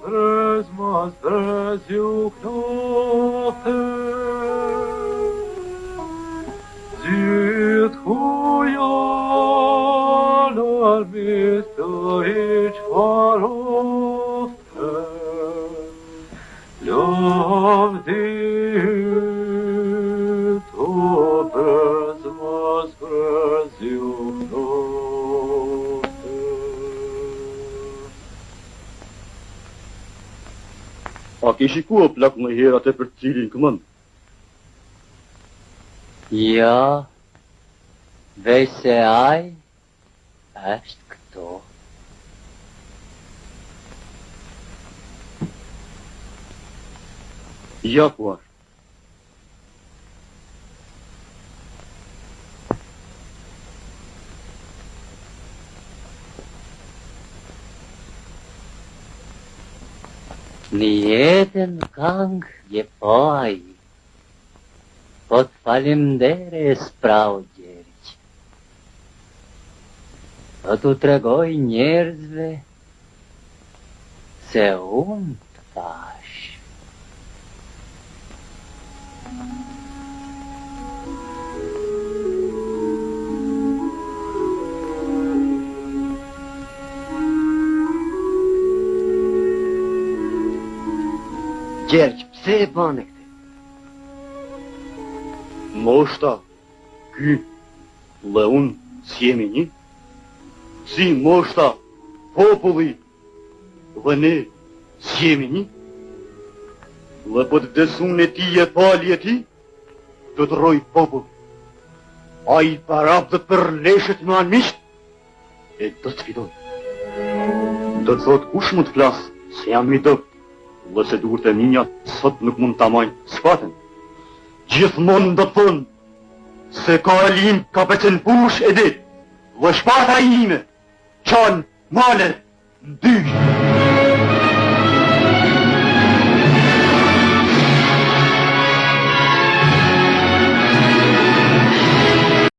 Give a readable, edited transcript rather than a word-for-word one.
brezmas brezju knote, zit hujan armit të iq farofte, lavdit o brezmas brezju knote. A ke shikua plak më herë atë për cilin këmënd? Jo, veç se ai është këto. Ja ku është. Në jetën kang je po ai. Po të falimderes prau Gjergj. Po t'u tregoj njerëzve se unë të thash. Gjergj, pse e bane këte? Moshta, ky, dhe unë s'jemi një? Si moshta, populli, dhe ne s'jemi një? Dhe po të desun e ti e pali e ti, do të roj popull. A i parap dhe të përleshet më anë misht, e do të fitoj. Do të thot kush mund të flasë, se jam mi dëp, dhe se duhet e minja sot nuk mund të amajnë s'paten. Gjithmonë do të thonë, se ka alim ka pecen push e dit, dhe shpata ime, qanë, male, dy.